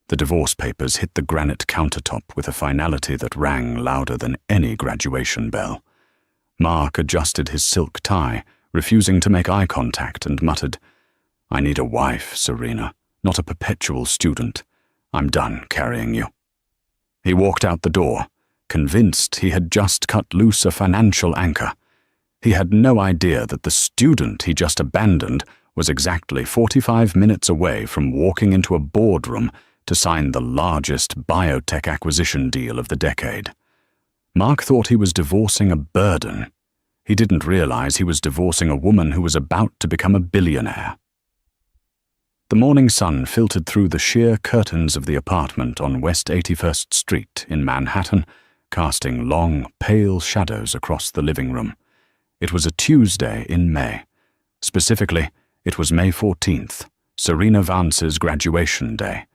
The divorce papers hit the granite countertop with a finality that rang louder than any graduation bell. Mark adjusted his silk tie, refusing to make eye contact, and muttered, "I need a wife, Serena, not a perpetual student. I'm done carrying you." He walked out the door, convinced he had just cut loose a financial anchor. He had no idea that the student he just abandoned was exactly 45 minutes away from walking into a boardroom to sign the largest biotech acquisition deal of the decade. Mark thought he was divorcing a burden. He didn't realize he was divorcing a woman who was about to become a billionaire. The morning sun filtered through the sheer curtains of the apartment on West 81st Street in Manhattan, casting long, pale shadows across the living room. It was a Tuesday in May. Specifically, it was May 14th, Serena Vance's graduation day.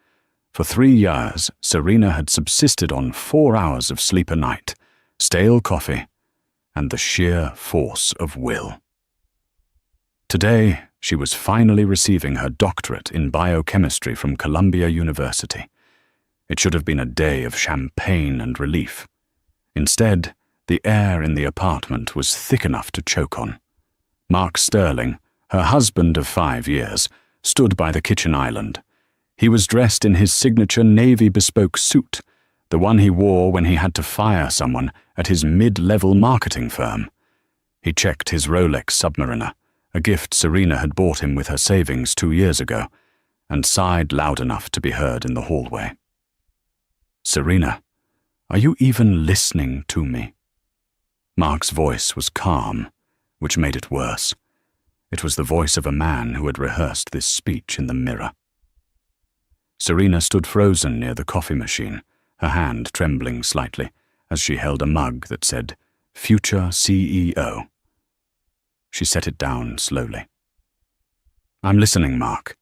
For 3 years, Serena had subsisted on 4 hours of sleep a night, stale coffee, and the sheer force of will. Today, she was finally receiving her doctorate in biochemistry from Columbia University. It should have been a day of champagne and relief. Instead, the air in the apartment was thick enough to choke on. Mark Sterling, her husband of 5 years, stood by the kitchen island. He was dressed in his signature navy bespoke suit, the one he wore when he had to fire someone at his mid-level marketing firm. He checked his Rolex Submariner, a gift Serena had bought him with her savings 2 years ago, and sighed loud enough to be heard in the hallway. "Serena, are you even listening to me?" Mark's voice was calm, which made it worse. It was the voice of a man who had rehearsed this speech in the mirror. Serena stood frozen near the coffee machine, her hand trembling slightly as she held a mug that said, "Future CEO." She set it down slowly. "I'm listening, Mark.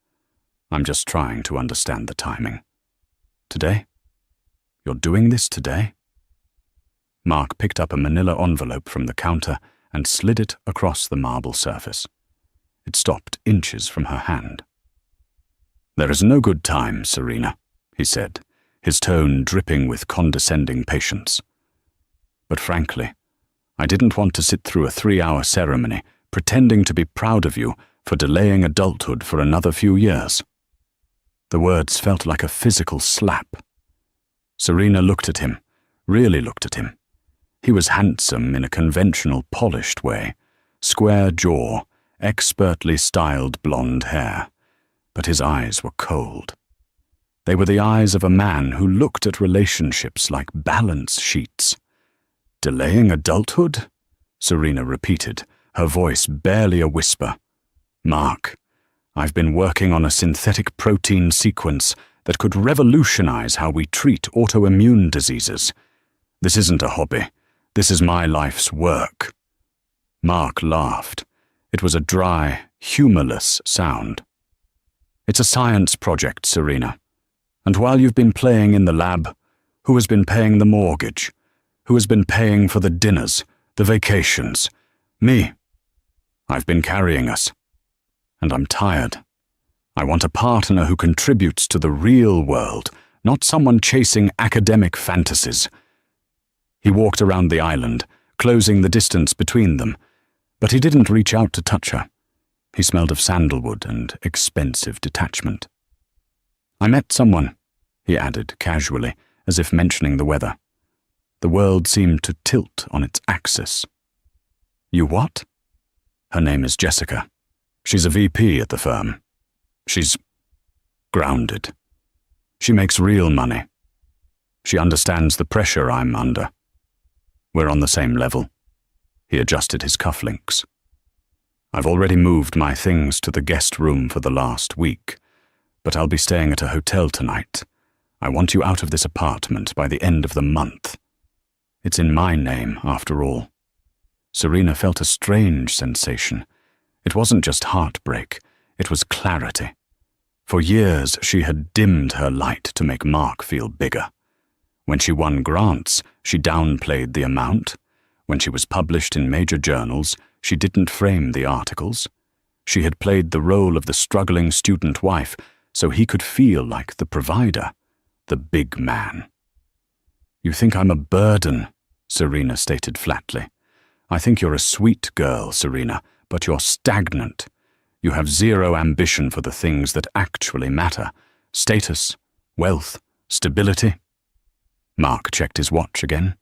I'm just trying to understand the timing. Today? You're doing this today?" Mark picked up a manila envelope from the counter and slid it across the marble surface. It stopped inches from her hand. "There is no good time, Serena," he said, his tone dripping with condescending patience. "But frankly, I didn't want to sit through a 3-hour ceremony pretending to be proud of you for delaying adulthood for another few years." The words felt like a physical slap. Serena looked at him, really looked at him. He was handsome in a conventional, polished way, square jaw, expertly styled blonde hair, but his eyes were cold. They were the eyes of a man who looked at relationships like balance sheets. "Delaying adulthood?" Serena repeated, her voice barely a whisper. "Mark, I've been working on a synthetic protein sequence that could revolutionize how we treat autoimmune diseases. This isn't a hobby. This is my life's work." Mark laughed. It was a dry, humorless sound. "It's a science project, Serena. And while you've been playing in the lab, who has been paying the mortgage? Who has been paying for the dinners, the vacations? Me. I've been carrying us. And I'm tired. I want a partner who contributes to the real world, not someone chasing academic fantasies." He walked around the island, closing the distance between them, but he didn't reach out to touch her. He smelled of sandalwood and expensive detachment. "I met someone," he added casually, as if mentioning the weather. The world seemed to tilt on its axis. "You what?" "Her name is Jessica. She's a VP at the firm. She's grounded. She makes real money. She understands the pressure I'm under. We're on the same level." He adjusted his cufflinks. "I've already moved my things to the guest room for the last week, but I'll be staying at a hotel tonight. I want you out of this apartment by the end of the month. It's in my name, after all." Serena felt a strange sensation. It wasn't just heartbreak, it was clarity. For years she had dimmed her light to make Mark feel bigger. When she won grants, she downplayed the amount. When she was published in major journals, she didn't frame the articles. She had played the role of the struggling student wife so he could feel like the provider. the big man. "You think I'm a burden," Serena stated flatly. "I think you're a sweet girl, Serena, but you're stagnant. You have zero ambition for the things that actually matter: status, wealth, stability." Mark checked his watch again.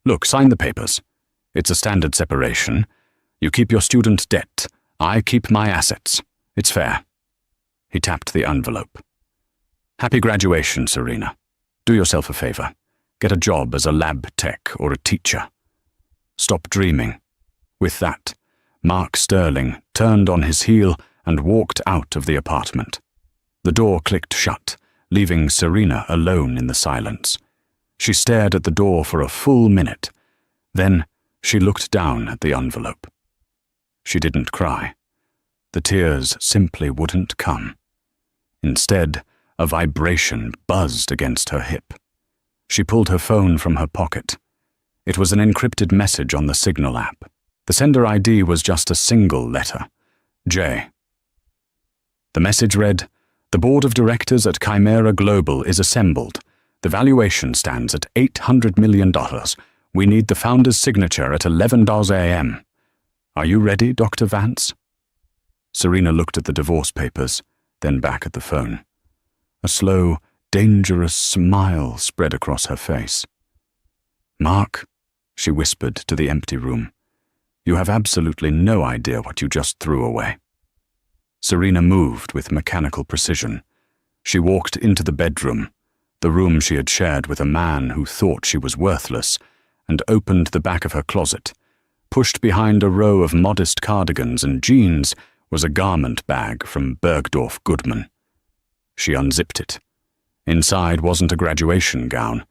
"Look, sign the papers. It's a standard separation. You keep your student debt. I keep my assets. It's fair." He tapped the envelope. "Happy graduation, Serena. Do yourself a favor. Get a job as a lab tech or a teacher. Stop dreaming." With that, Mark Sterling turned on his heel and walked out of the apartment. The door clicked shut, leaving Serena alone in the silence. She stared at the door for a full minute. Then she looked down at the envelope. She didn't cry. The tears simply wouldn't come. Instead, a vibration buzzed against her hip. She pulled her phone from her pocket. It was an encrypted message on the Signal app. The sender ID was just a single letter: J. The message read, "The board of directors at Chimera Global is assembled. The valuation stands at $800 million. We need the founder's signature at 11 a.m. Are you ready, Dr. Vance?" Serena looked at the divorce papers, then back at the phone. A slow, dangerous smile spread across her face. "Mark," she whispered to the empty room, "you have absolutely no idea what you just threw away." Serena moved with mechanical precision. She walked into the bedroom, the room she had shared with a man who thought she was worthless, and opened the back of her closet. Pushed behind a row of modest cardigans and jeans was a garment bag from Bergdorf Goodman. She unzipped it. Inside wasn't a graduation gown.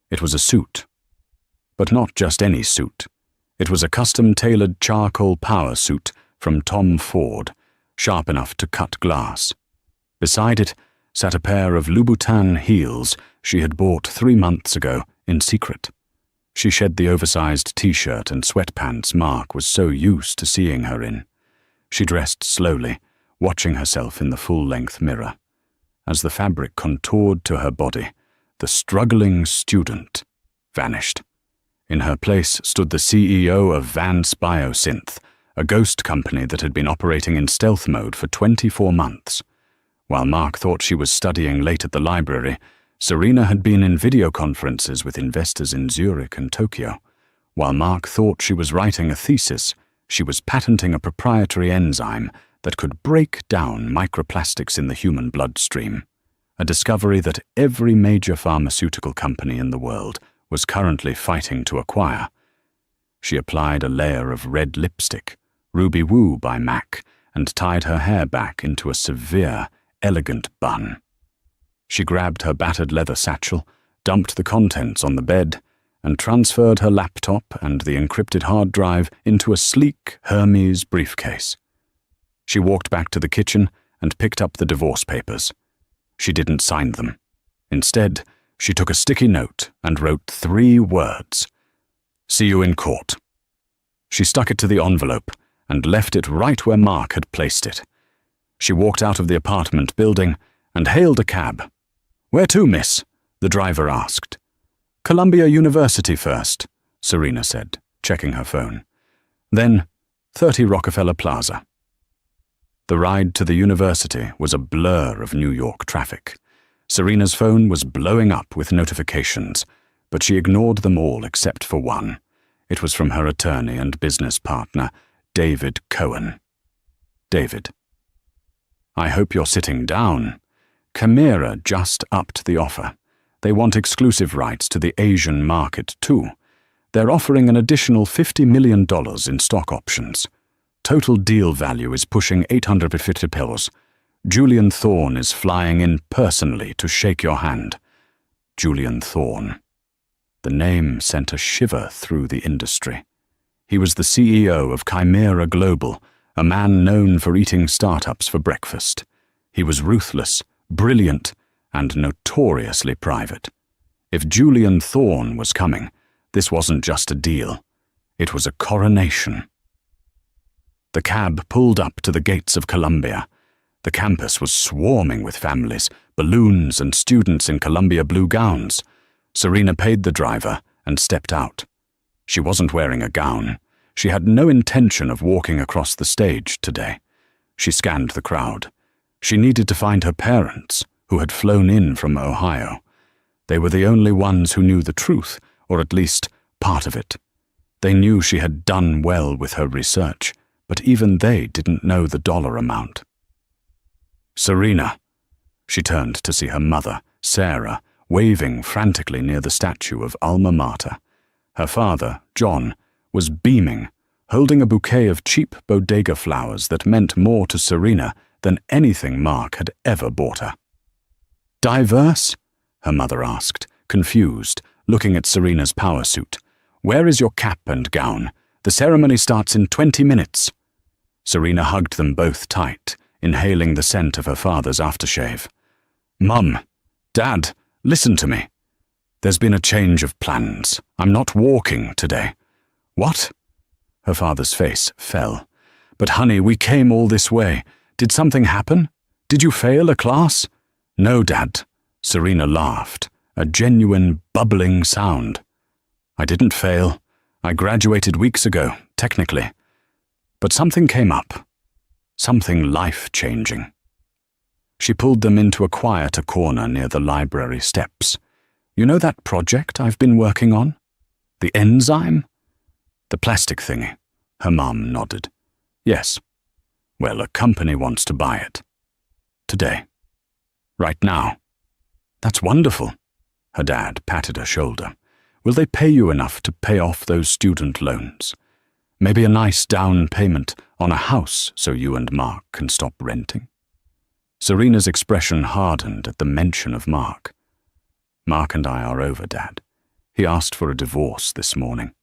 It was a suit. But not just any suit. It was a custom-tailored charcoal power suit from Tom Ford, sharp enough to cut glass. Beside it sat a pair of Louboutin heels she had bought 3 months ago in secret. She shed the oversized t-shirt and sweatpants Mark was so used to seeing her in. She dressed slowly, watching herself in the full-length mirror. As the fabric contoured to her body, the struggling student vanished. In her place stood the CEO of Vance Biosynth, a ghost company that had been operating in stealth mode for 24 months. While Mark thought she was studying late at the library, Serena had been in video conferences with investors in Zurich and Tokyo. While Mark thought she was writing a thesis, she was patenting a proprietary enzyme that could break down microplastics in the human bloodstream, a discovery that every major pharmaceutical company in the world was currently fighting to acquire. She applied a layer of red lipstick, Ruby Woo by MAC, and tied her hair back into a severe, elegant bun. She grabbed her battered leather satchel, dumped the contents on the bed, and transferred her laptop and the encrypted hard drive into a sleek Hermes briefcase. She walked back to the kitchen and picked up the divorce papers. She didn't sign them. Instead, she took a sticky note and wrote 3 words: "See you in court." She stuck it to the envelope and left it right where Mark had placed it. She walked out of the apartment building and hailed a cab. "Where to, miss?" the driver asked. "Columbia University first," Serena said, checking her phone. "Then 30 Rockefeller Plaza." The ride to the university was a blur of New York traffic. Serena's phone was blowing up with notifications, but she ignored them all except for one. It was from her attorney and business partner, David Cohen. "David, I hope you're sitting down. Chimera just upped the offer. They want exclusive rights to the Asian market too. They're offering an additional $50 million in stock options. Total deal value is pushing $850. Julian Thorne is flying in personally to shake your hand." Julian Thorne. The name sent a shiver through the industry. He was the CEO of Chimera Global, a man known for eating startups for breakfast. He was ruthless, brilliant, and notoriously private. If Julian Thorne was coming, this wasn't just a deal. It was a coronation. The cab pulled up to the gates of Columbia. The campus was swarming with families, balloons, and students in Columbia blue gowns. Serena paid the driver and stepped out. She wasn't wearing a gown. She had no intention of walking across the stage today. She scanned the crowd. She needed to find her parents, who had flown in from Ohio. They were the only ones who knew the truth, or at least part of it. They knew she had done well with her research, but even they didn't know the dollar amount. Serena. She turned to see her mother, Sarah, waving frantically near the statue of Alma Mater. Her father, John, was beaming, holding a bouquet of cheap bodega flowers that meant more to Serena than anything Mark had ever bought her. "Diverse?" her mother asked, confused, looking at Serena's power suit. "Where is your cap and gown? The ceremony starts in 20 minutes." Serena hugged them both tight, inhaling the scent of her father's aftershave. "Mum, Dad, listen to me. There's been a change of plans. I'm not walking today." "What?" Her father's face fell. "But honey, we came all this way. Did something happen? Did you fail a class?" "No, Dad." Serena laughed, a genuine bubbling sound. "I didn't fail. I graduated weeks ago, technically. But something came up. Something life-changing." She pulled them into a quieter corner near the library steps. "You know that project I've been working on? The enzyme?" "The plastic thingy." Her mom nodded. "Yes. Well, a company wants to buy it. Today. Right now." "That's wonderful." Her dad patted her shoulder. "Will they pay you enough to pay off those student loans? Maybe a nice down payment on a house so you and Mark can stop renting?" Serena's expression hardened at the mention of Mark. "Mark and I are over, Dad. He asked for a divorce this morning."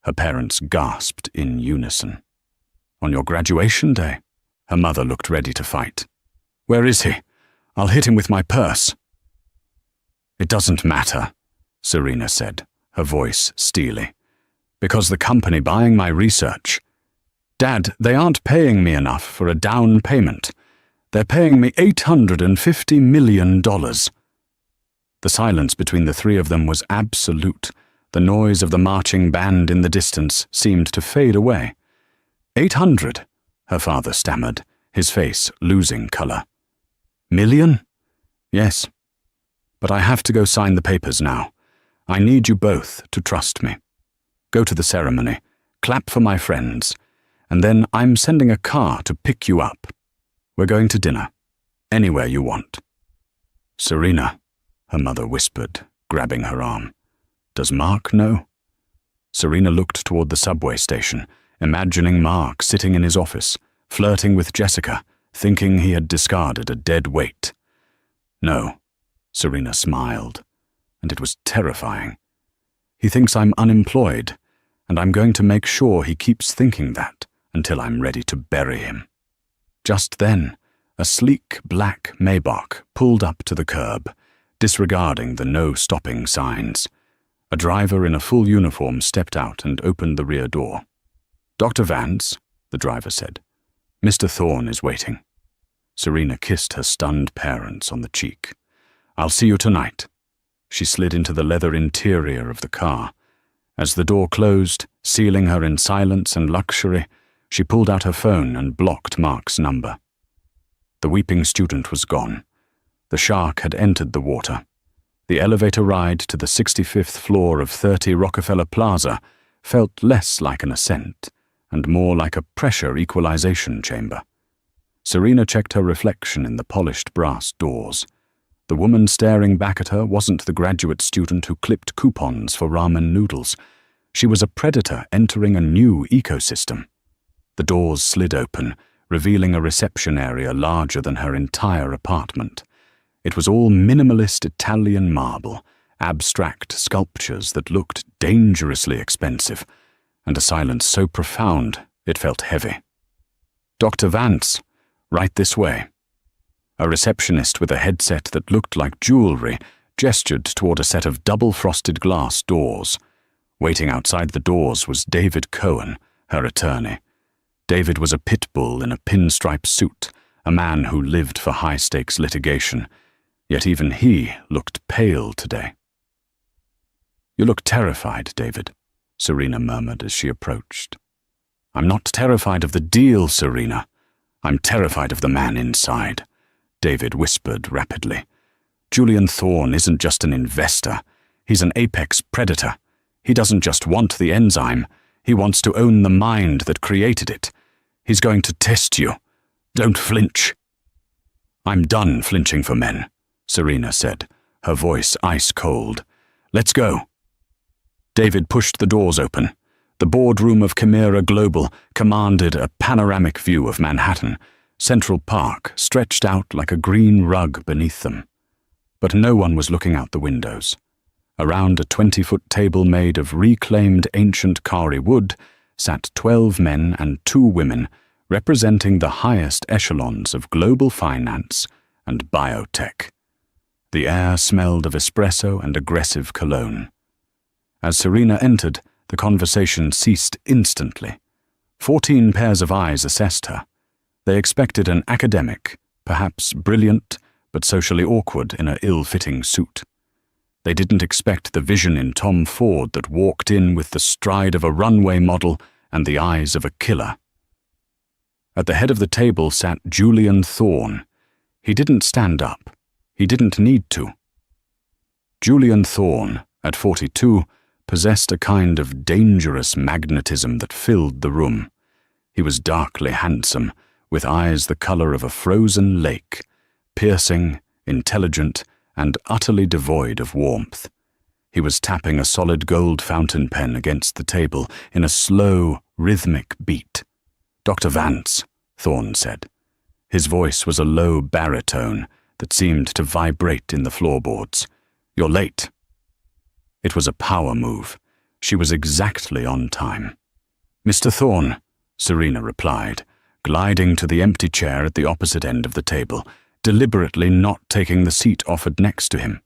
Her parents gasped in unison. "On your graduation day?" Her mother looked ready to fight. "Where is he? I'll hit him with my purse." "It doesn't matter," Serena said, her voice steely. "Because the company buying my research—" "Dad, they aren't paying me enough for a down payment. They're paying me $850 million. The silence between the three of them was absolute. The noise of the marching band in the distance seemed to fade away. 800, her father stammered, his face losing color. "Million? Yes. But I have to go sign the papers now. I need you both to trust me. Go to the ceremony, clap for my friends, and then I'm sending a car to pick you up. We're going to dinner, anywhere you want." "Serena," her mother whispered, grabbing her arm. "Does Mark know?" Serena looked toward the subway station, imagining Mark sitting in his office, flirting with Jessica, thinking he had discarded a dead weight. "No," Serena smiled, and it was terrifying. "He thinks I'm unemployed, and I'm going to make sure he keeps thinking that until I'm ready to bury him." Just then, a sleek black Maybach pulled up to the curb, disregarding the no-stopping signs. A driver in a full uniform stepped out and opened the rear door. "Dr. Vance," the driver said. "Mr. Thorne is waiting." Serena kissed her stunned parents on the cheek. "I'll see you tonight." She slid into the leather interior of the car. As the door closed, sealing her in silence and luxury, she pulled out her phone and blocked Mark's number. The weeping student was gone. The shark had entered the water. The elevator ride to the 65th floor of 30 Rockefeller Plaza felt less like an ascent and more like a pressure equalization chamber. Serena checked her reflection in the polished brass doors. The woman staring back at her wasn't the graduate student who clipped coupons for ramen noodles. She was a predator entering a new ecosystem. The doors slid open, revealing a reception area larger than her entire apartment. It was all minimalist Italian marble, abstract sculptures that looked dangerously expensive, and a silence so profound it felt heavy. "Dr. Vance, right this way." A receptionist with a headset that looked like jewelry gestured toward a set of double-frosted glass doors. Waiting outside the doors was David Cohen, her attorney. David was a pit bull in a pinstripe suit, a man who lived for high-stakes litigation, yet even he looked pale today. "You look terrified, David," Serena murmured as she approached. "I'm not terrified of the deal, Serena. I'm terrified of the man inside," David whispered rapidly. "Julian Thorne isn't just an investor. He's an apex predator. He doesn't just want the enzyme. He wants to own the mind that created it. He's going to test you. Don't flinch." "I'm done flinching for men," Serena said, her voice ice-cold. "Let's go." David pushed the doors open. The boardroom of Chimera Global commanded a panoramic view of Manhattan. Central Park stretched out like a green rug beneath them. But no one was looking out the windows. Around a 20-foot table made of reclaimed ancient Kari wood sat 12 men and 2 women representing the highest echelons of global finance and biotech. The air smelled of espresso and aggressive cologne. As Serena entered, the conversation ceased instantly. 14 pairs of eyes assessed her. They expected an academic, perhaps brilliant, but socially awkward in an ill-fitting suit. They didn't expect the vision in Tom Ford that walked in with the stride of a runway model and the eyes of a killer. At the head of the table sat Julian Thorne. He didn't stand up. He didn't need to. Julian Thorne, at 42, possessed a kind of dangerous magnetism that filled the room. He was darkly handsome, with eyes the color of a frozen lake, piercing, intelligent, and utterly devoid of warmth. He was tapping a solid gold fountain pen against the table in a slow, rhythmic beat. "Dr. Vance," Thorne said. His voice was a low baritone that seemed to vibrate in the floorboards. "You're late." It was a power move. She was exactly on time. "Mr. Thorne," Serena replied, gliding to the empty chair at the opposite end of the table, deliberately not taking the seat offered next to him.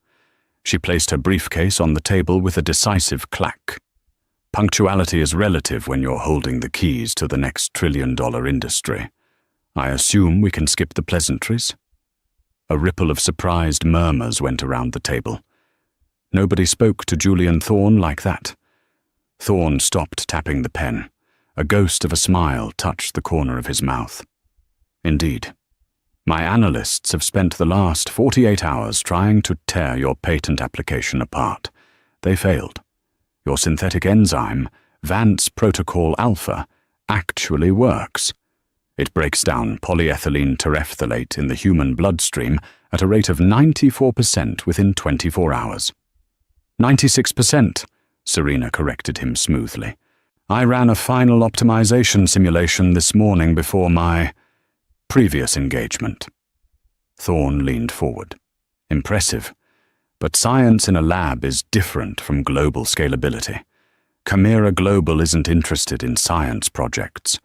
She placed her briefcase on the table with a decisive clack. "Punctuality is relative when you're holding the keys to the next trillion-dollar industry. I assume we can skip the pleasantries?" A ripple of surprised murmurs went around the table. Nobody spoke to Julian Thorne like that. Thorne stopped tapping the pen. A ghost of a smile touched the corner of his mouth. "Indeed. My analysts have spent the last 48 hours trying to tear your patent application apart. They failed. Your synthetic enzyme, Vance Protocol Alpha, actually works. It breaks down polyethylene terephthalate in the human bloodstream at a rate of 94% within 24 hours. 96%, Serena corrected him smoothly. "I ran a final optimization simulation this morning before my previous engagement." Thorne leaned forward. "Impressive. But science in a lab is different from global scalability. Chimera Global isn't interested in science projects.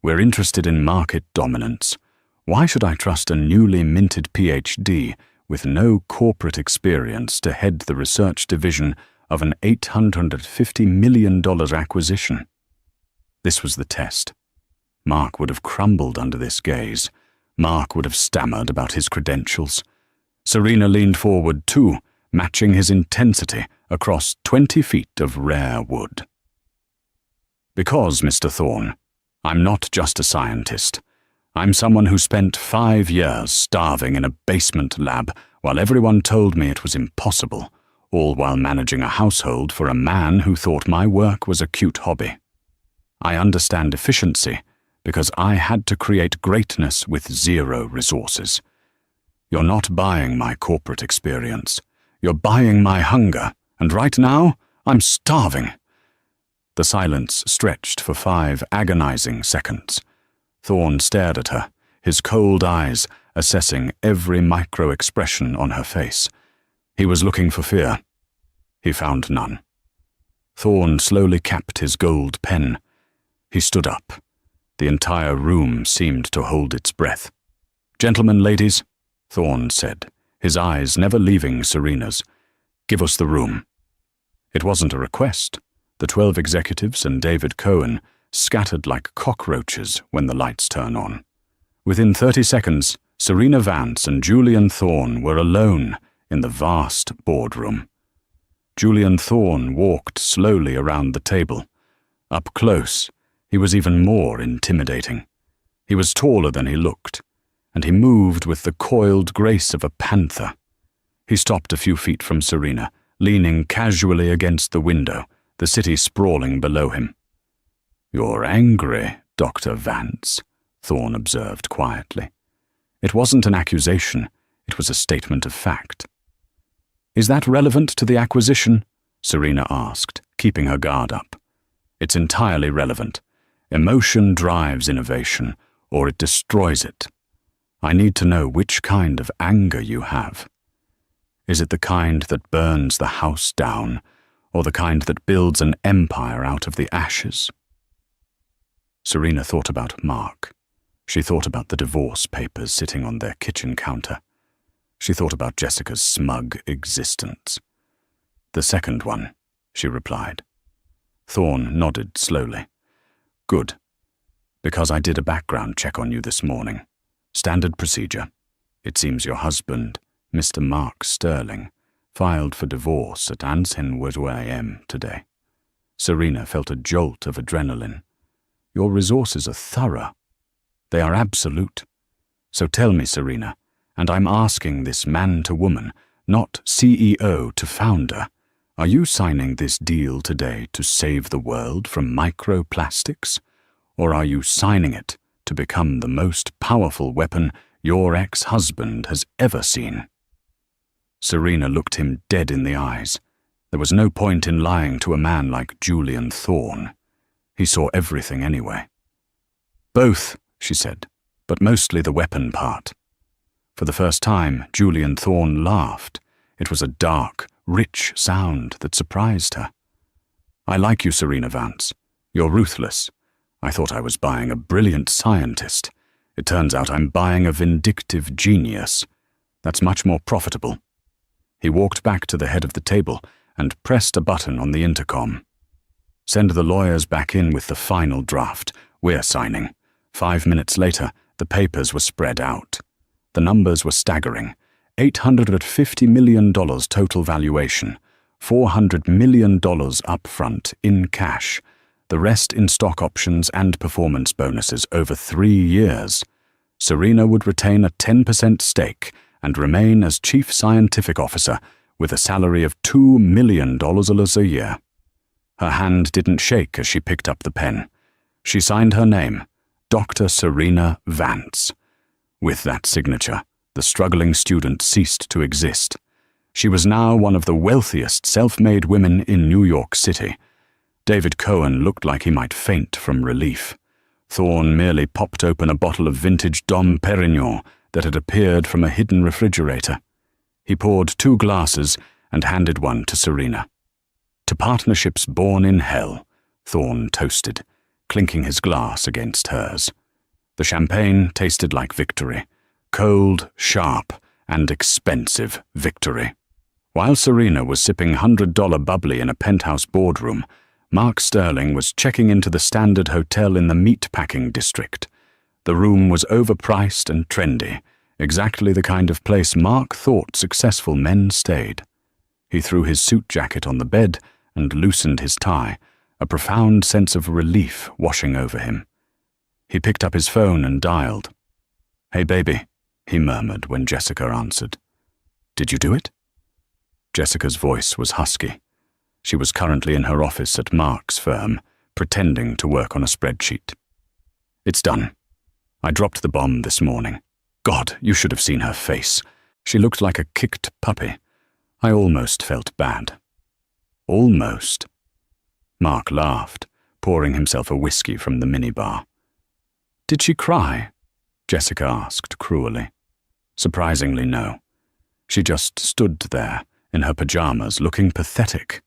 We're interested in market dominance. Why should I trust a newly minted PhD with no corporate experience to head the research division of an $850 million acquisition?" This was the test. Mark would have crumbled under this gaze. Mark would have stammered about his credentials. Serena leaned forward too, matching his intensity across 20 feet of rare wood. "Because, Mr. Thorne, I'm not just a scientist. I'm someone who spent 5 years starving in a basement lab while everyone told me it was impossible, all while managing a household for a man who thought my work was a cute hobby. I understand efficiency because I had to create greatness with 0 resources. You're not buying my corporate experience. You're buying my hunger, and right now, I'm starving." The silence stretched for 5 agonizing seconds. Thorne stared at her, his cold eyes assessing every micro-expression on her face. He was looking for fear. He found none. Thorne slowly capped his gold pen. He stood up. The entire room seemed to hold its breath. "Gentlemen, ladies," Thorne said, his eyes never leaving Serena's, "give us the room." It wasn't a request. The 12 executives and David Cohen scattered like cockroaches when the lights turn on. Within 30 seconds, Serena Vance and Julian Thorne were alone in the vast boardroom. Julian Thorne walked slowly around the table. Up close, he was even more intimidating. He was taller than he looked, and he moved with the coiled grace of a panther. He stopped a few feet from Serena, leaning casually against the window, the city sprawling below him. "You're angry, Dr. Vance," Thorne observed quietly. It wasn't an accusation, it was a statement of fact. "Is that relevant to the acquisition?" Serena asked, keeping her guard up. "It's entirely relevant. Emotion drives innovation, or it destroys it. I need to know which kind of anger you have. Is it the kind that burns the house down, or the kind that builds an empire out of the ashes?" Serena thought about Mark. She thought about the divorce papers sitting on their kitchen counter. She thought about Jessica's smug existence. "The second one," she replied. Thorne nodded slowly. "Good. Because I did a background check on you this morning. Standard procedure. It seems your husband, Mr. Mark Sterling, filed for divorce at Ansin AM today." Serena felt a jolt of adrenaline. "Your resources are thorough. They are absolute. So tell me, Serena, and I'm asking this man to woman, not CEO to founder, are you signing this deal today to save the world from microplastics? Or are you signing it to become the most powerful weapon your ex-husband has ever seen?" Serena looked him dead in the eyes. There was no point in lying to a man like Julian Thorne. He saw everything anyway. "Both," she said, "but mostly the weapon part." For the first time, Julian Thorne laughed. It was a dark, rich sound that surprised her. "I like you, Serena Vance. You're ruthless. I thought I was buying a brilliant scientist. It turns out I'm buying a vindictive genius. That's much more profitable." He walked back to the head of the table and pressed a button on the intercom. "Send the lawyers back in with the final draft. We're signing." 5 minutes later, the papers were spread out. The numbers were staggering. $850 million total valuation, $400 million up front in cash, the rest in stock options and performance bonuses over 3 years. Serena would retain a 10% stake and remain as Chief Scientific Officer with a salary of $2 million a year. Her hand didn't shake as she picked up the pen. She signed her name, Dr. Serena Vance. With that signature, the struggling student ceased to exist. She was now one of the wealthiest self-made women in New York City. David Cohen looked like he might faint from relief. Thorne merely popped open a bottle of vintage Dom Perignon that had appeared from a hidden refrigerator. He poured 2 glasses and handed one to Serena. "To partnerships born in hell," Thorne toasted, clinking his glass against hers. The champagne tasted like victory. Cold, sharp, and expensive victory. While Serena was sipping $100 bubbly in a penthouse boardroom, Mark Sterling was checking into the Standard Hotel in the meatpacking district. The room was overpriced and trendy, exactly the kind of place Mark thought successful men stayed. He threw his suit jacket on the bed and loosened his tie, a profound sense of relief washing over him. He picked up his phone and dialed. "Hey, baby," he murmured when Jessica answered. "Did you do it?" Jessica's voice was husky. She was currently in her office at Mark's firm, pretending to work on a spreadsheet. "It's done. I dropped the bomb this morning. God, you should have seen her face. She looked like a kicked puppy. I almost felt bad." "Almost?" Mark laughed, pouring himself a whiskey from the minibar. "Did she cry?" Jessica asked cruelly. Surprisingly, no. She just stood there, in her pajamas, looking pathetic.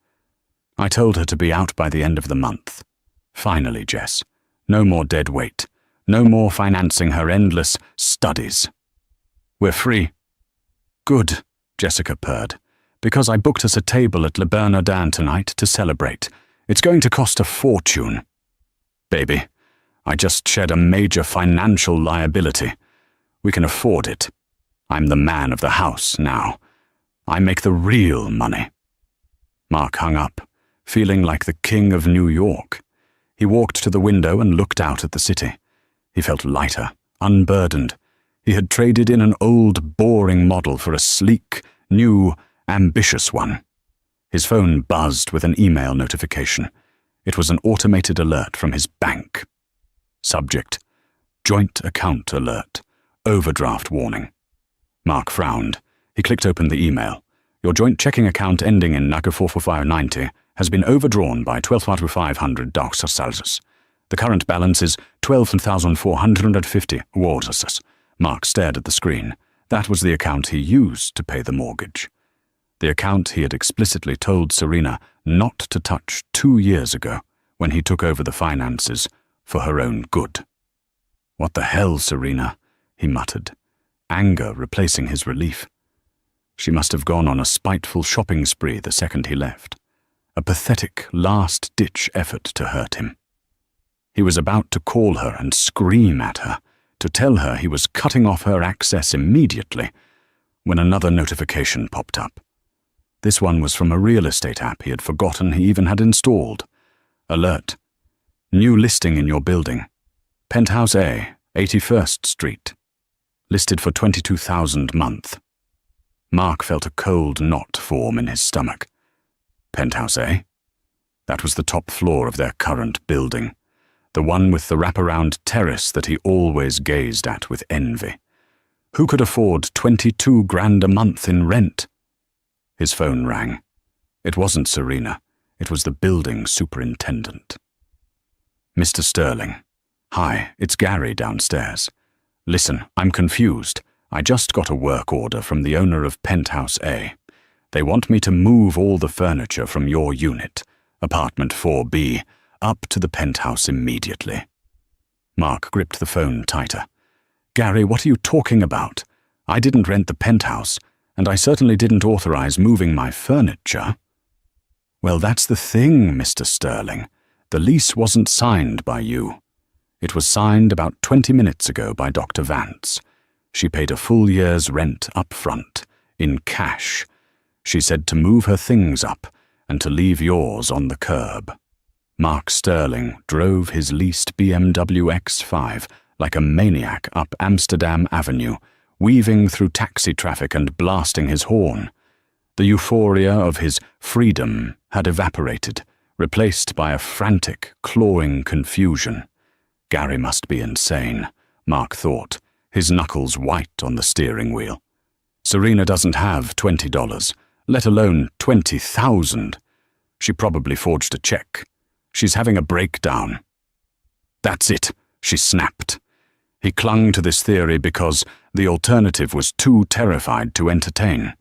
"I told her to be out by the end of the month. Finally, Jess. No more dead weight. No more financing her endless studies. We're free." "Good," Jessica purred, "because I booked us a table at Le Bernardin tonight to celebrate. It's going to cost a fortune." "Baby, I just shed a major financial liability. We can afford it. I'm the man of the house now. I make the real money." Mark hung up, feeling like the king of New York. He walked to the window and looked out at the city. He felt lighter, unburdened. He had traded in an old, boring model for a sleek, new, ambitious one. His phone buzzed with an email notification. It was an automated alert from his bank. Subject: Joint account alert. Overdraft warning. Mark frowned. He clicked open the email. "Your joint checking account ending in 44590 has been overdrawn by $12,500. The current balance is $12,450. Mark stared at the screen. That was the account he used to pay the mortgage. The account he had explicitly told Serena not to touch 2 years ago when he took over the finances for her own good. "What the hell, Serena?" he muttered, anger replacing his relief. She must have gone on a spiteful shopping spree the second he left. A pathetic, last-ditch effort to hurt him. He was about to call her and scream at her, to tell her he was cutting off her access immediately, when another notification popped up. This one was from a real estate app he had forgotten he even had installed. Alert. New listing in your building. Penthouse A, 81st Street. Listed for $22,000 month. Mark felt a cold knot form in his stomach. Penthouse A? That was the top floor of their current building. The one with the wraparound terrace that he always gazed at with envy. Who could afford $22,000 a month in rent? His phone rang. It wasn't Serena. It was the building superintendent. "Mr. Sterling. Hi, it's Gary downstairs. Listen, I'm confused. I just got a work order from the owner of Penthouse A. They want me to move all the furniture from your unit, apartment 4B, up to the penthouse immediately." Mark gripped the phone tighter. "Gary, what are you talking about? I didn't rent the penthouse, and I certainly didn't authorize moving my furniture." "Well, that's the thing, Mr. Sterling. The lease wasn't signed by you. It was signed about 20 minutes ago by Dr. Vance. She paid a full year's rent up front, in cash. She said to move her things up and to leave yours on the curb." Mark Sterling drove his leased BMW X5 like a maniac up Amsterdam Avenue, weaving through taxi traffic and blasting his horn. The euphoria of his freedom had evaporated, replaced by a frantic, clawing confusion. Gary must be insane, Mark thought, his knuckles white on the steering wheel. Serena doesn't have $20, let alone 20,000. She probably forged a check. She's having a breakdown. "That's it," she snapped. He clung to this theory because the alternative was too terrified to entertain.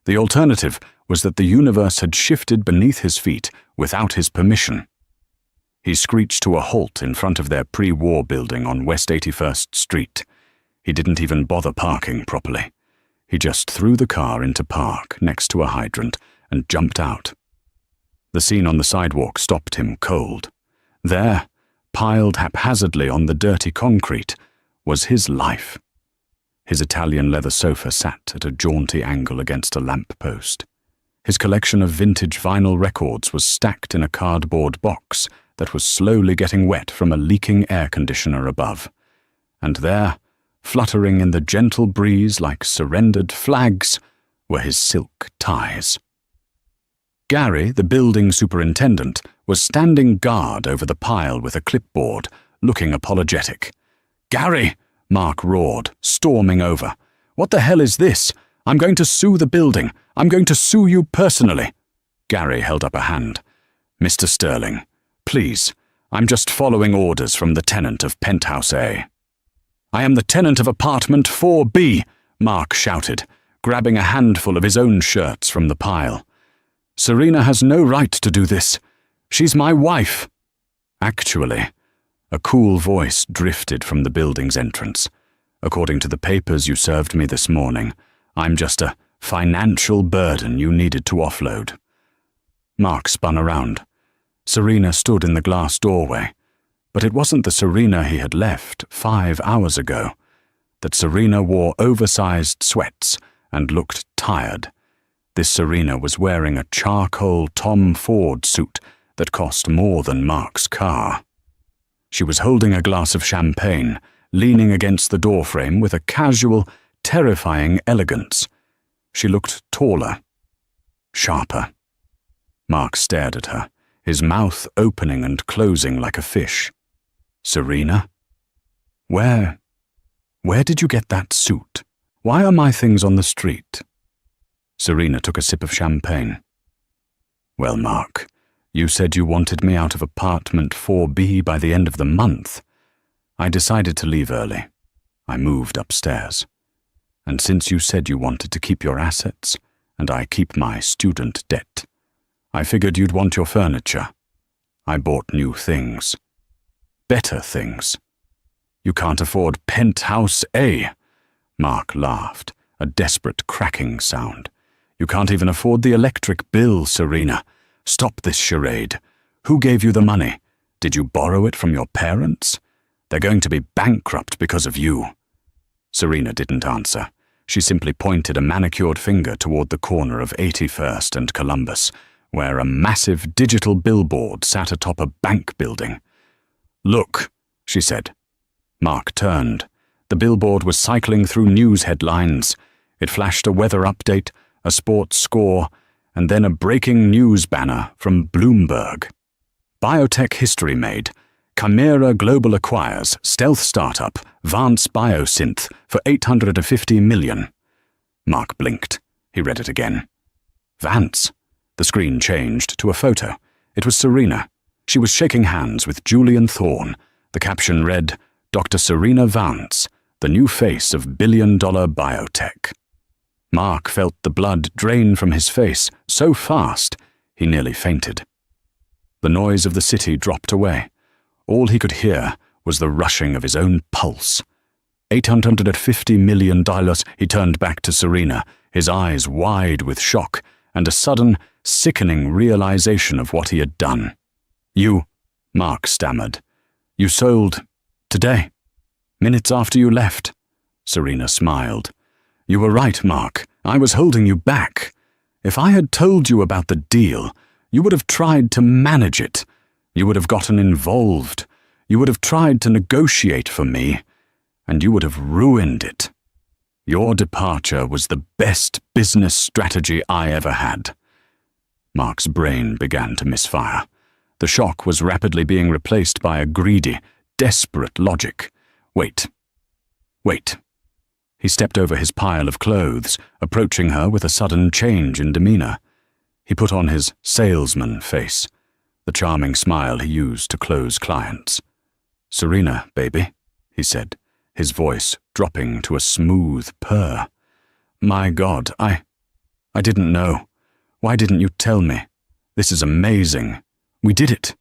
The alternative was that the universe had shifted beneath his feet without his permission. He screeched to a halt in front of their pre-war building on West 81st Street. He didn't even bother parking properly. He just threw the car into park next to a hydrant and jumped out. The scene on the sidewalk stopped him cold. There, piled haphazardly on the dirty concrete, was his life. His Italian leather sofa sat at a jaunty angle against a lamp post. His collection of vintage vinyl records was stacked in a cardboard box that was slowly getting wet from a leaking air conditioner above. And there, fluttering in the gentle breeze like surrendered flags, were his silk ties. Gary, the building superintendent, was standing guard over the pile with a clipboard, looking apologetic. "Gary!" Mark roared, storming over. "What the hell is this? I'm going to sue the building. I'm going to sue you personally." Gary held up a hand. "Mr. Sterling, please, I'm just following orders from the tenant of Penthouse A." "I am the tenant of apartment 4B," Mark shouted, grabbing a handful of his own shirts from the pile. "Serena has no right to do this. She's my wife." Actually, a cool voice drifted from the building's entrance. "According to the papers you served me this morning, I'm just a financial burden you needed to offload." Mark spun around. Serena stood in the glass doorway, but it wasn't the Serena he had left 5 hours ago. that Serena wore oversized sweats and looked tired. This Serena was wearing a charcoal Tom Ford suit that cost more than Mark's car. She was holding a glass of champagne, leaning against the doorframe with a casual, terrifying elegance. She looked taller, sharper. Mark stared at her, his mouth opening and closing like a fish. Serena? Where did you get that suit? Why are my things on the street? Serena took a sip of champagne. Well, Mark, you said you wanted me out of apartment 4B by the end of the month. I decided to leave early. I moved upstairs. And since you said you wanted to keep your assets, and I keep my student debt, I figured you'd want your furniture. I bought new things. Better things. You can't afford Penthouse A. Mark laughed, a desperate cracking sound. You can't even afford the electric bill, Serena. Stop this charade. Who gave you the money? Did you borrow it from your parents? They're going to be bankrupt because of you. Serena didn't answer. She simply pointed a manicured finger toward the corner of 81st and Columbus, where a massive digital billboard sat atop a bank building. Look, she said. Mark turned. The billboard was cycling through news headlines. It flashed a weather update, a sports score, and then a breaking news banner from Bloomberg. Biotech history made. Chimera Global acquires stealth startup Vance Biosynth for $850 million. Mark blinked. He read it again. Vance. The screen changed to a photo. It was Serena. She was shaking hands with Julian Thorne. The caption read, Dr. Serena Vance, the new face of billion-dollar biotech. Mark felt the blood drain from his face so fast he nearly fainted. The noise of the city dropped away. All he could hear was the rushing of his own pulse. $850 million. He turned back to Serena, his eyes wide with shock and a sudden, sickening realization of what he had done. You, Mark stammered. You sold today, minutes after you left. Serena smiled. You were right, Mark. I was holding you back. If I had told you about the deal, you would have tried to manage it. You would have gotten involved. You would have tried to negotiate for me, and you would have ruined it. Your departure was the best business strategy I ever had. Mark's brain began to misfire. The shock was rapidly being replaced by a greedy, desperate logic. Wait. He stepped over his pile of clothes, approaching her with a sudden change in demeanor. He put on his salesman face, the charming smile he used to close clients. Serena, baby, he said, his voice dropping to a smooth purr. My God, I didn't know. Why didn't you tell me? This is amazing. We did it.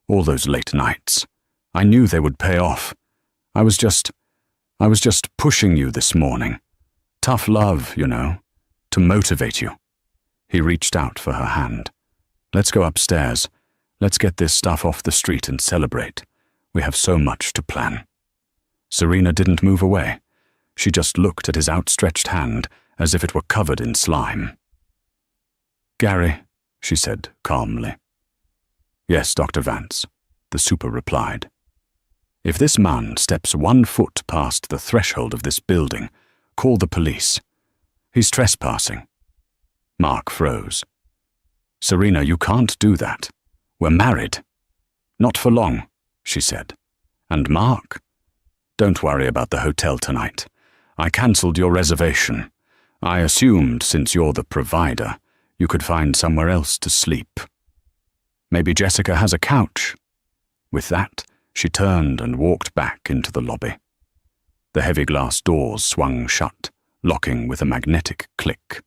All those late nights. I knew they would pay off. I was just pushing you this morning. Tough love, you know, to motivate you. He reached out for her hand. Let's go upstairs. Let's get this stuff off the street and celebrate. We have so much to plan. Serena didn't move away. She just looked at his outstretched hand as if it were covered in slime. Gary, she said calmly. Yes, Dr. Vance, the super replied. If this man steps 1 foot past the threshold of this building, call the police. He's trespassing. Mark froze. Serena, you can't do that. We're married. Not for long, she said. And Mark? Don't worry about the hotel tonight. I cancelled your reservation. I assumed, since you're the provider, you could find somewhere else to sleep. Maybe Jessica has a couch. With that, she turned and walked back into the lobby. The heavy glass doors swung shut, locking with a magnetic click.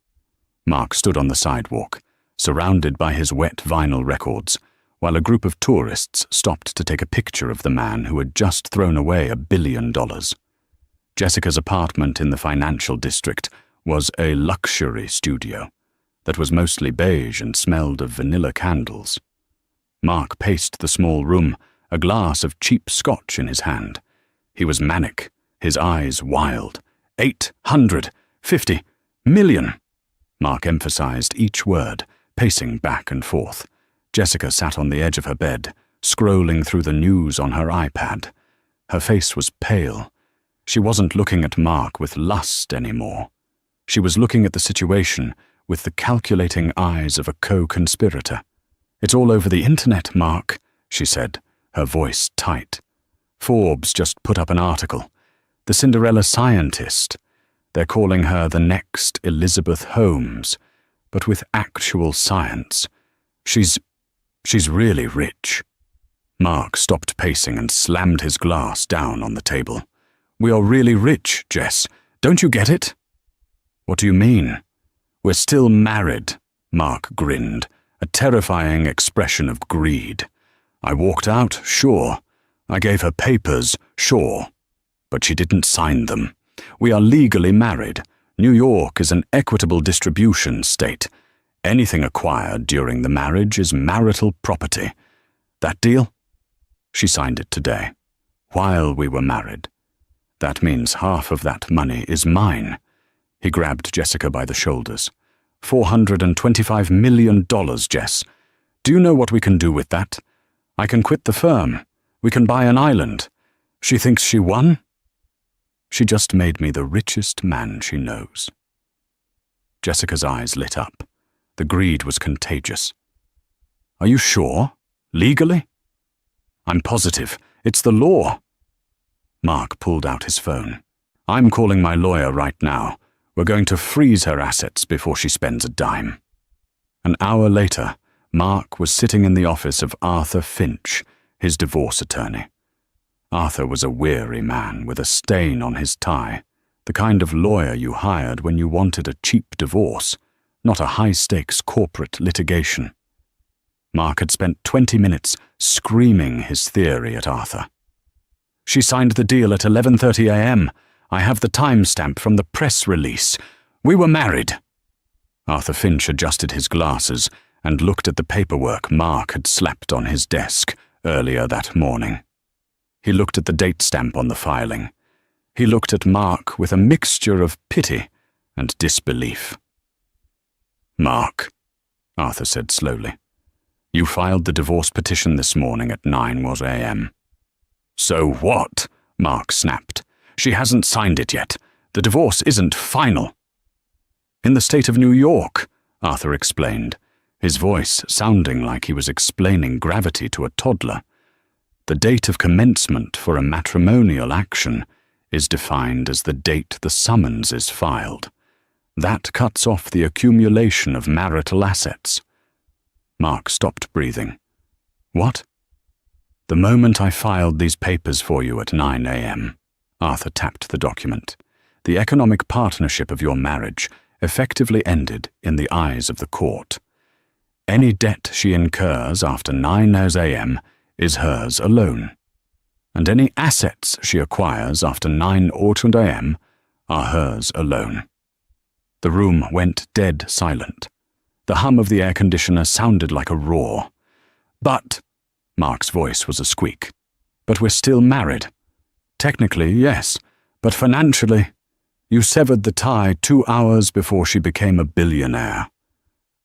Mark stood on the sidewalk, surrounded by his wet vinyl records, while a group of tourists stopped to take a picture of the man who had just thrown away $1 billion. Jessica's apartment in the financial district was a luxury studio that was mostly beige and smelled of vanilla candles. Mark paced the small room, a glass of cheap scotch in his hand. He was manic, his eyes wild. 850 million. Mark emphasized each word, pacing back and forth. Jessica sat on the edge of her bed, scrolling through the news on her iPad. Her face was pale. She wasn't looking at Mark with lust anymore. She was looking at the situation with the calculating eyes of a co-conspirator. "It's all over the internet, Mark," she said, her voice tight. "Forbes just put up an article. The Cinderella scientist. They're calling her the next Elizabeth Holmes, but with actual science. She's really rich." Mark stopped pacing and slammed his glass down on the table. "We are really rich, Jess. Don't you get it?" "What do you mean?" "We're still married," Mark grinned, a terrifying expression of greed. "I walked out, sure. I gave her papers, sure. But she didn't sign them. We are legally married. New York is an equitable distribution state. Anything acquired during the marriage is marital property. That deal? She signed it today, while we were married. That means half of that money is mine." He grabbed Jessica by the shoulders. $425 million, Jess. Do you know what we can do with that? I can quit the firm. We can buy an island. She thinks she won? She just made me the richest man she knows. Jessica's eyes lit up. The greed was contagious. "Are you sure? Legally?" "I'm positive. It's the law." Mark pulled out his phone. "I'm calling my lawyer right now. We're going to freeze her assets before she spends a dime." An hour later, Mark was sitting in the office of Arthur Finch, his divorce attorney. Arthur was a weary man with a stain on his tie, the kind of lawyer you hired when you wanted a cheap divorce, not a high-stakes corporate litigation. Mark had spent 20 minutes screaming his theory at Arthur. "She signed the deal at 11:30 a.m. I have the timestamp from the press release. We were married." Arthur Finch adjusted his glasses and looked at the paperwork Mark had slapped on his desk earlier that morning. He looked at the date stamp on the filing. He looked at Mark with a mixture of pity and disbelief. "Mark," Arthur said slowly, "you filed the divorce petition this morning at 9 a.m. "So what?" Mark snapped. "She hasn't signed it yet. The divorce isn't final." "In the state of New York," Arthur explained, his voice sounding like he was explaining gravity to a toddler. "The date of commencement for a matrimonial action is defined as the date the summons is filed. That cuts off the accumulation of marital assets." Mark stopped breathing. "What?" "The moment I filed these papers for you at 9 a.m., Arthur tapped the document, "the economic partnership of your marriage effectively ended in the eyes of the court. Any debt she incurs after 9 a.m. is hers alone, and any assets she acquires after 9 a.m. are hers alone." The room went dead silent. The hum of the air conditioner sounded like a roar. "But," Mark's voice was a squeak, "but we're still married. Technically, yes, but financially, you severed the tie 2 hours before she became a billionaire."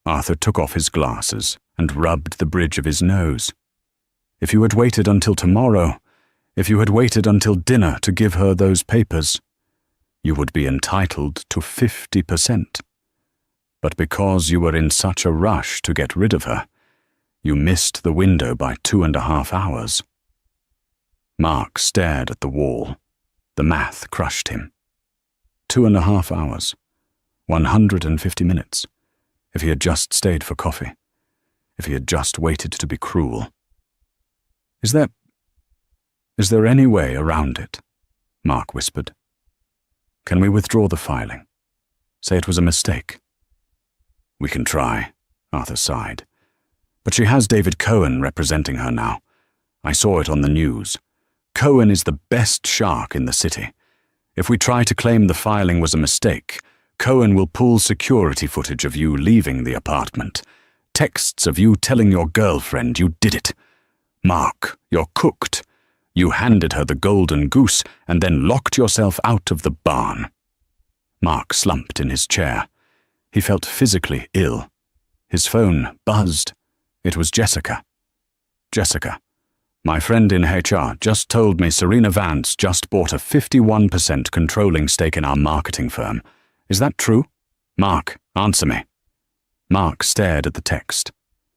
Arthur took off his glasses and rubbed the bridge of his nose. "If you had waited until tomorrow, if you had waited until dinner to give her those papers, you would be entitled to 50%. But because you were in such a rush to get rid of her, you missed the window by 2.5 hours. Mark stared at the wall. The math crushed him. 2.5 hours. 150 minutes. If he had just stayed for coffee. If he had just waited to be cruel. Is there any way around it?" Mark whispered. "Can we withdraw the filing? Say it was a mistake?" "We can try," Arthur sighed. "But she has David Cohen representing her now. I saw it on the news. Cohen is the best shark in the city. If we try to claim the filing was a mistake, Cohen will pull security footage of you leaving the apartment, texts of you telling your girlfriend you did it. Mark, you're cooked. You handed her the golden goose and then locked yourself out of the barn." Mark slumped in his chair. He felt physically ill. His phone buzzed. It was Jessica. "Jessica, my friend in HR just told me Serena Vance just bought a 51% controlling stake in our marketing firm. Is that true? Mark, answer me." Mark stared at the text.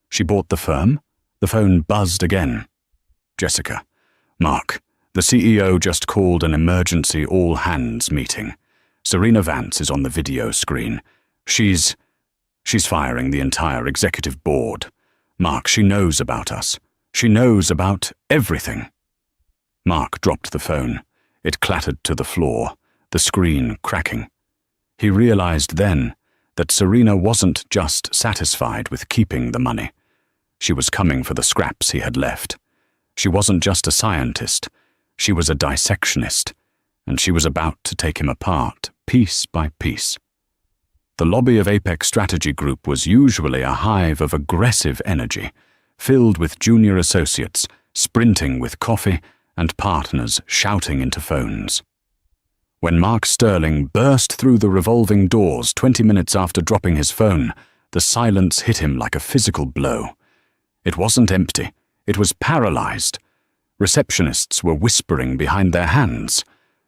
"She bought the firm?" The phone buzzed again. "Jessica, Mark, the CEO just called an emergency all-hands meeting. Serena Vance is on the video screen. She's firing the entire executive board. Mark, she knows about us. She knows about everything." Mark dropped the phone. It clattered to the floor, the screen cracking. He realized then that Serena wasn't just satisfied with keeping the money. She was coming for the scraps he had left. She wasn't just a scientist. She was a dissectionist, and she was about to take him apart, piece by piece. The lobby of Apex Strategy Group was usually a hive of aggressive energy, filled with junior associates, sprinting with coffee, and partners shouting into phones. When Mark Sterling burst through the revolving doors 20 minutes after dropping his phone, the silence hit him like a physical blow. It wasn't empty. It was paralyzed. Receptionists were whispering behind their hands.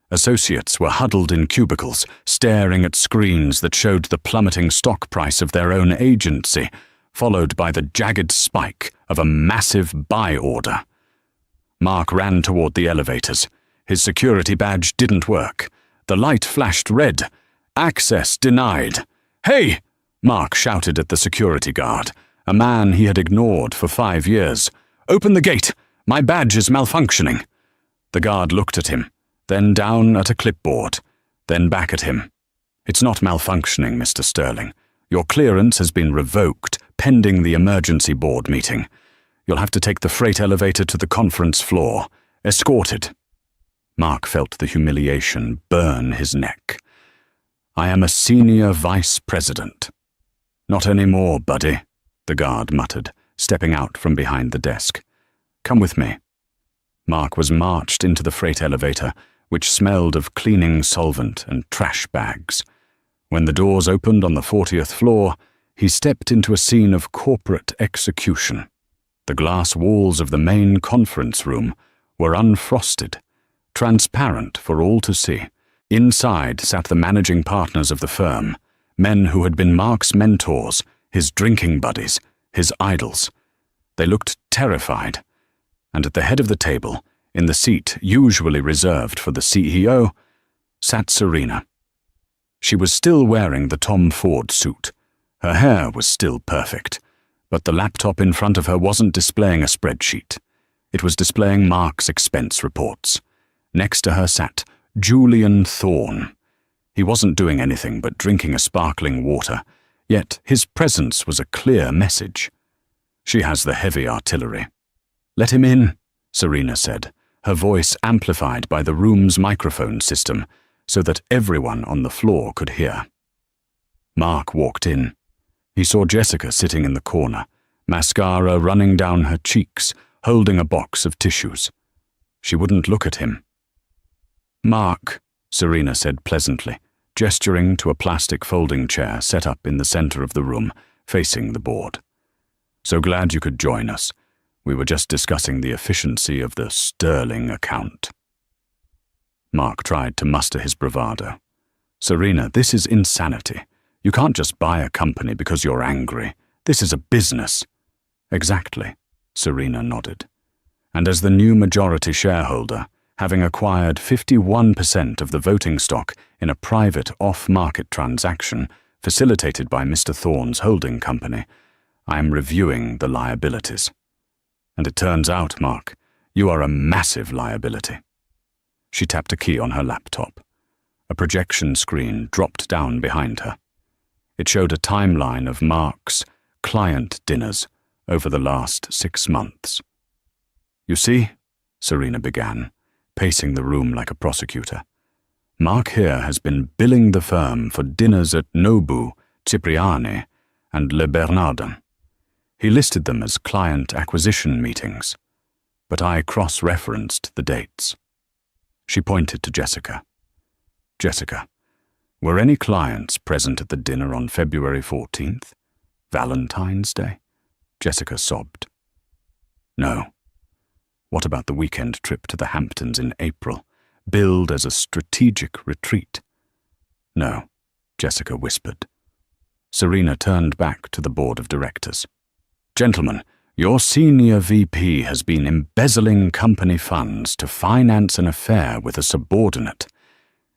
Associates were huddled in cubicles, staring at screens that showed the plummeting stock price of their own agency, followed by the jagged spike of a massive buy order. Mark ran toward the elevators. His security badge didn't work. The light flashed red. "Access denied." "Hey!" Mark shouted at the security guard, a man he had ignored for 5 years. "Open the gate! My badge is malfunctioning." The guard looked at him, then down at a clipboard, then back at him. "It's not malfunctioning, Mr. Sterling. Your clearance has been revoked, pending the emergency board meeting. You'll have to take the freight elevator to the conference floor. Escorted." Mark felt the humiliation burn his neck. "I am a senior vice president." "Not anymore, buddy," the guard muttered, stepping out from behind the desk. "Come with me." Mark was marched into the freight elevator, which smelled of cleaning solvent and trash bags. When the doors opened on the 40th floor, he stepped into a scene of corporate execution. The glass walls of the main conference room were unfrosted, transparent for all to see. Inside sat the managing partners of the firm, men who had been Mark's mentors, his drinking buddies, his idols. They looked terrified, and at the head of the table, in the seat usually reserved for the CEO, sat Serena. She was still wearing the Tom Ford suit. Her hair was still perfect, but the laptop in front of her wasn't displaying a spreadsheet. It was displaying Mark's expense reports. Next to her sat Julian Thorne. He wasn't doing anything but drinking a sparkling water, yet his presence was a clear message. "She has the heavy artillery." "Let him in," Serena said, her voice amplified by the room's microphone system so that everyone on the floor could hear. Mark walked in. He saw Jessica sitting in the corner, mascara running down her cheeks, holding a box of tissues. She wouldn't look at him. "Mark," Serena said pleasantly, gesturing to a plastic folding chair set up in the center of the room, facing the board. "So glad you could join us. We were just discussing the efficiency of the Sterling account." Mark tried to muster his bravado. "Serena, this is insanity. You can't just buy a company because you're angry. This is a business." "Exactly," Serena nodded. "And as the new majority shareholder, having acquired 51% of the voting stock in a private off-market transaction facilitated by Mr. Thorne's holding company, I am reviewing the liabilities. And it turns out, Mark, you are a massive liability." She tapped a key on her laptop. A projection screen dropped down behind her. It showed a timeline of Mark's client dinners over the last 6 months. "You see," Serena began, pacing the room like a prosecutor, "Mark here has been billing the firm for dinners at Nobu, Cipriani, and Le Bernardin. He listed them as client acquisition meetings. but I cross-referenced the dates. She pointed to Jessica. Jessica, were any clients present at the dinner on February 14th? Valentine's Day? Jessica sobbed. No. What about the weekend trip to the Hamptons in April, billed as a strategic retreat? No, Jessica whispered. Serena turned back to the board of directors. Gentlemen, your senior VP has been embezzling company funds to finance an affair with a subordinate.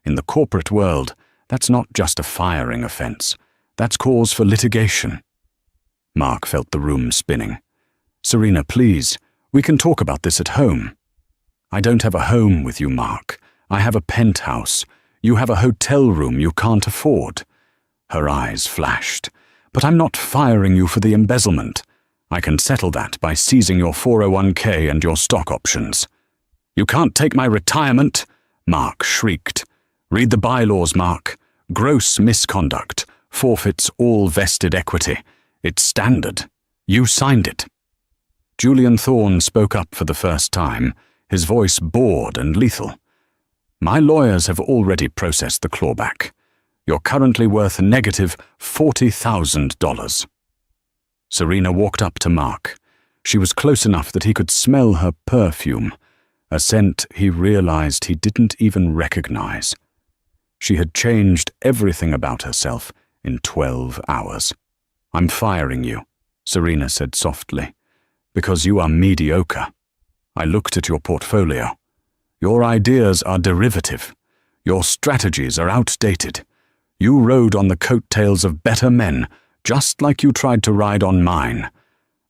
In the corporate world, that's not just a firing offense. That's cause for litigation. Mark felt the room spinning. Serena, please, we can talk about this at home. I don't have a home with you, Mark. I have a penthouse. You have a hotel room you can't afford. Her eyes flashed. But I'm not firing you for the embezzlement. I can settle that by seizing your 401k and your stock options. You can't take my retirement, Mark shrieked. Read the bylaws, Mark. Gross misconduct. Forfeits all vested equity. It's standard. You signed it. Julian Thorne spoke up for the first time, his voice bored and lethal. My lawyers have already processed the clawback. You're currently worth negative $40,000. Serena walked up to Mark. She was close enough that he could smell her perfume, a scent he realized he didn't even recognize. She had changed everything about herself in 12 hours. I'm firing you, Serena said softly, because you are mediocre. I looked at your portfolio. Your ideas are derivative. Your strategies are outdated. You rode on the coattails of better men, just like you tried to ride on mine.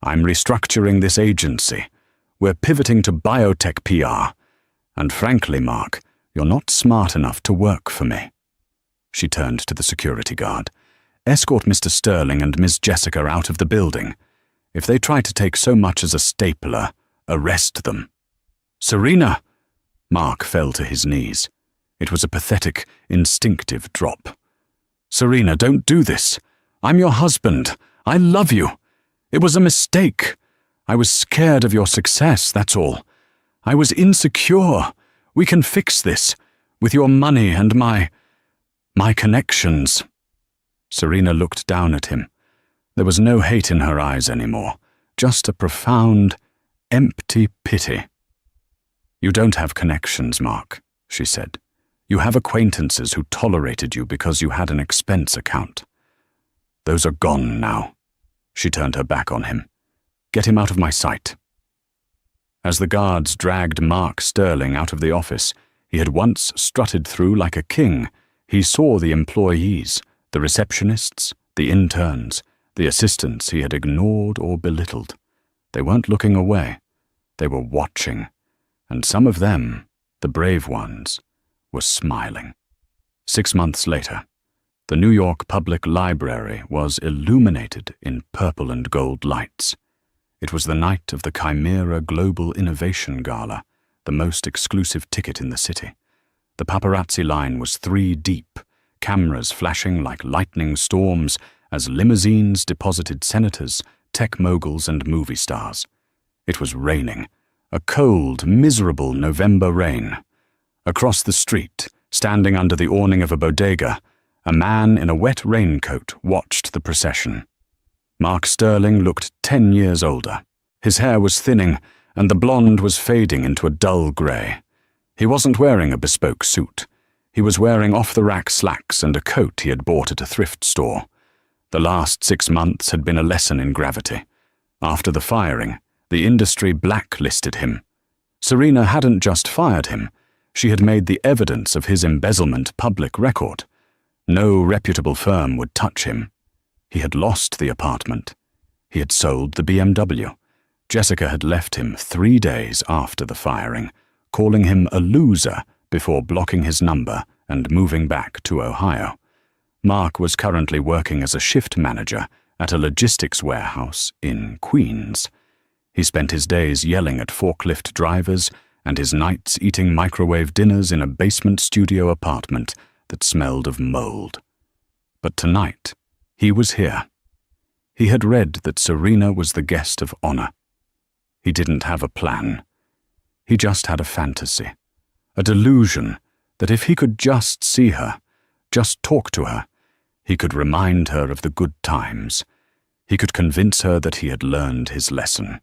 I'm restructuring this agency. We're pivoting to biotech PR. And frankly, Mark, you're not smart enough to work for me. She turned to the security guard. Escort Mr. Sterling and Miss Jessica out of the building. If they try to take so much as a stapler, arrest them. Serena! Mark fell to his knees. It was a pathetic, instinctive drop. Serena, don't do this. I'm your husband. I love you. It was a mistake. I was scared of your success, that's all. I was insecure. We can fix this, with your money and my connections. Serena looked down at him. There was no hate in her eyes anymore, just a profound, empty pity. You don't have connections, Mark, she said. You have acquaintances who tolerated you because you had an expense account. Those are gone now. She turned her back on him. Get him out of my sight. As the guards dragged Mark Sterling out of the office, he had once strutted through like a king. He saw the employees, the receptionists, the interns, the assistants he had ignored or belittled. They weren't looking away. They were watching. And some of them, the brave ones, were smiling. 6 months later, the New York Public Library was illuminated in purple and gold lights. It was the night of the Chimera Global Innovation Gala, the most exclusive ticket in the city. The paparazzi line was 3 deep, cameras flashing like lightning storms as limousines deposited senators, tech moguls, and movie stars. It was raining, a cold, miserable November rain. Across the street, standing under the awning of a bodega, a man in a wet raincoat watched the procession. Mark Sterling looked 10 years older. His hair was thinning, and the blonde was fading into a dull grey. He wasn't wearing a bespoke suit. He was wearing off-the-rack slacks and a coat he had bought at a thrift store. The last 6 months had been a lesson in gravity. After the firing, the industry blacklisted him. Serena hadn't just fired him. She had made the evidence of his embezzlement public record. No reputable firm would touch him. He had lost the apartment. He had sold the BMW. Jessica had left him 3 days after the firing, calling him a loser before blocking his number and moving back to Ohio. Mark was currently working as a shift manager at a logistics warehouse in Queens. He spent his days yelling at forklift drivers and his nights eating microwave dinners in a basement studio apartment that smelled of mold. But tonight, he was here. He had read that Serena was the guest of honor. He didn't have a plan. He just had a fantasy, a delusion that if he could just see her, just talk to her, he could remind her of the good times. He could convince her that he had learned his lesson.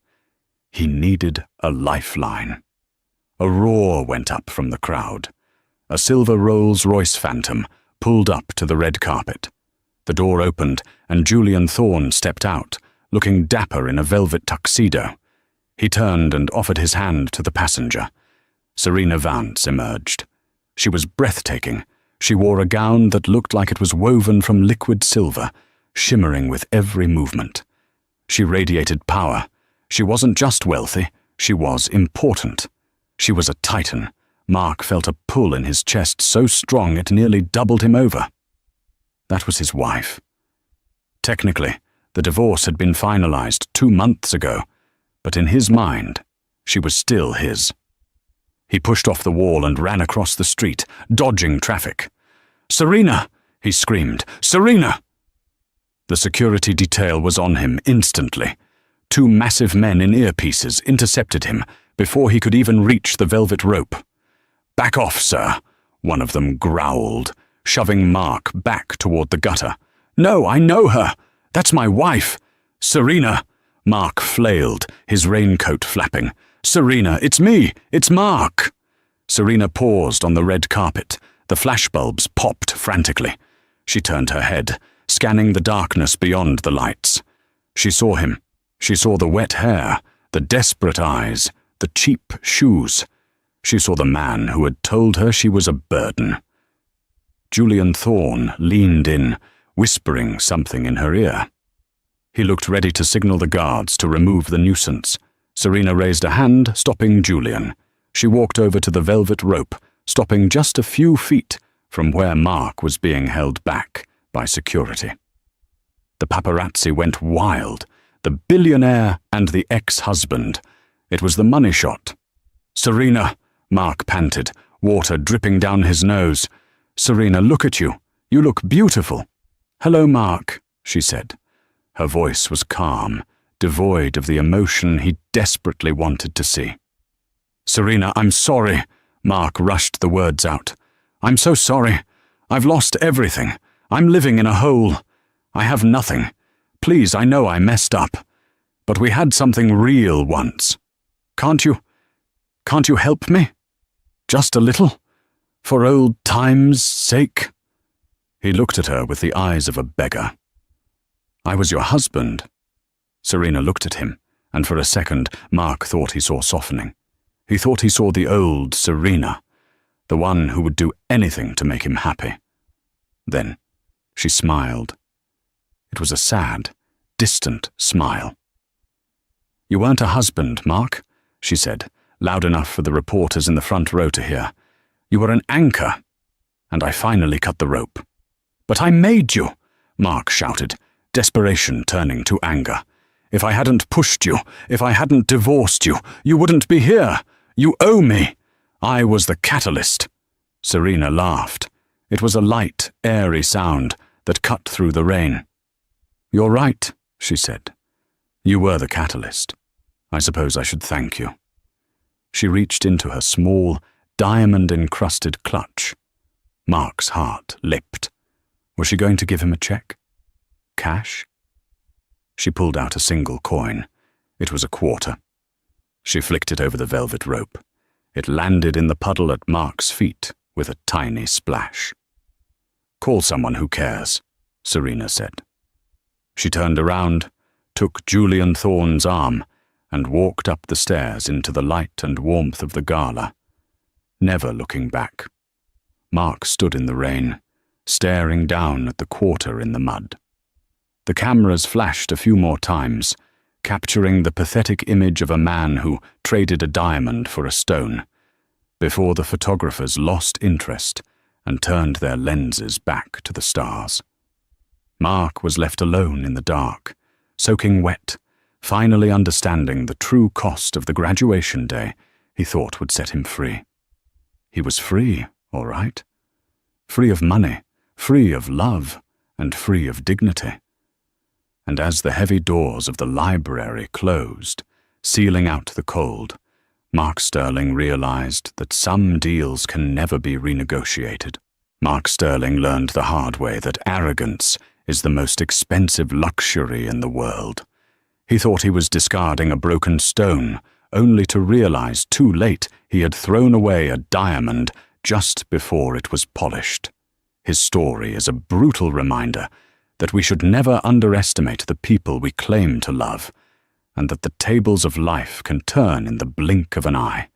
He needed a lifeline. A roar went up from the crowd. A silver Rolls-Royce Phantom pulled up to the red carpet. The door opened and Julian Thorne stepped out, looking dapper in a velvet tuxedo. He turned and offered his hand to the passenger. Serena Vance emerged. She was breathtaking. She wore a gown that looked like it was woven from liquid silver, shimmering with every movement. She radiated power. She wasn't just wealthy, she was important. She was a titan. Mark felt a pull in his chest so strong it nearly doubled him over. That was his wife. Technically, the divorce had been finalized 2 months ago, but in his mind, she was still his. He pushed off the wall and ran across the street, dodging traffic. "Serena!" he screamed. "Serena!" The security detail was on him instantly. 2 massive men in earpieces intercepted him before he could even reach the velvet rope. "Back off, sir," one of them growled, shoving Mark back toward the gutter. "No, I know her. That's my wife. Serena!" Mark flailed, his raincoat flapping. "Serena, it's me! It's Mark!" Serena paused on the red carpet. The flashbulbs popped frantically. She turned her head, scanning the darkness beyond the lights. She saw him. She saw the wet hair, the desperate eyes, the cheap shoes. She saw the man who had told her she was a burden. Julian Thorne leaned in, whispering something in her ear. He looked ready to signal the guards to remove the nuisance. Serena raised a hand, stopping Julian. She walked over to the velvet rope, stopping just a few feet from where Mark was being held back by security. The paparazzi went wild. The billionaire and the ex-husband. It was the money shot. "Serena," Mark panted, water dripping down his nose. "Serena, look at you. You look beautiful." "Hello, Mark," she said. Her voice was calm, devoid of the emotion he desperately wanted to see. "Serena, I'm sorry," Mark rushed the words out. "I'm so sorry. I've lost everything. I'm living in a hole. I have nothing. Please, I know I messed up. But we had something real once. Can't you help me? Just a little? For old times' sake?" He looked at her with the eyes of a beggar. "I was your husband." Serena looked at him, and for a second Mark thought he saw softening. He thought he saw the old Serena, the one who would do anything to make him happy. Then she smiled. It was a sad, distant smile. "You weren't a husband, Mark," she said, loud enough for the reporters in the front row to hear. "You were an anchor, and I finally cut the rope." "But I made you," Mark shouted, desperation turning to anger. "If I hadn't pushed you, if I hadn't divorced you, you wouldn't be here. You owe me. I was the catalyst." Serena laughed. It was a light, airy sound that cut through the rain. "You're right," she said. "You were the catalyst. I suppose I should thank you." She reached into her small, diamond-encrusted clutch. Mark's heart leapt. Was she going to give him a check? Cash? She pulled out a single coin. It was a quarter. She flicked it over the velvet rope. It landed in the puddle at Mark's feet with a tiny splash. "Call someone who cares," Serena said. She turned around, took Julian Thorne's arm, and walked up the stairs into the light and warmth of the gala, never looking back. Mark stood in the rain, staring down at the quarter in the mud. The cameras flashed a few more times, capturing the pathetic image of a man who traded a diamond for a stone, before the photographers lost interest and turned their lenses back to the stars. Mark was left alone in the dark, soaking wet, finally understanding the true cost of the graduation day he thought would set him free. He was free, all right. Free of money, free of love, and free of dignity. And as the heavy doors of the library closed, sealing out the cold, Mark Sterling realized that some deals can never be renegotiated. Mark Sterling learned the hard way that arrogance is the most expensive luxury in the world. He thought he was discarding a broken stone, only to realize too late he had thrown away a diamond just before it was polished. His story is a brutal reminder that we should never underestimate the people we claim to love, and that the tables of life can turn in the blink of an eye.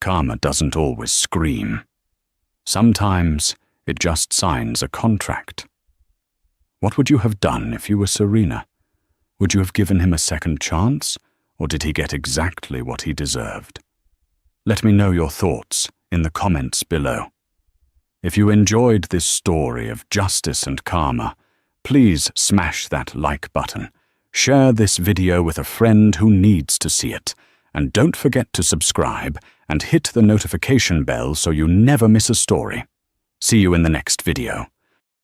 Karma doesn't always scream. Sometimes it just signs a contract. What would you have done if you were Serena? Would you have given him a second chance, or did he get exactly what he deserved? Let me know your thoughts in the comments below. If you enjoyed this story of justice and karma, please smash that like button. Share this video with a friend who needs to see it, and don't forget to subscribe and hit the notification bell so you never miss a story. See you in the next video.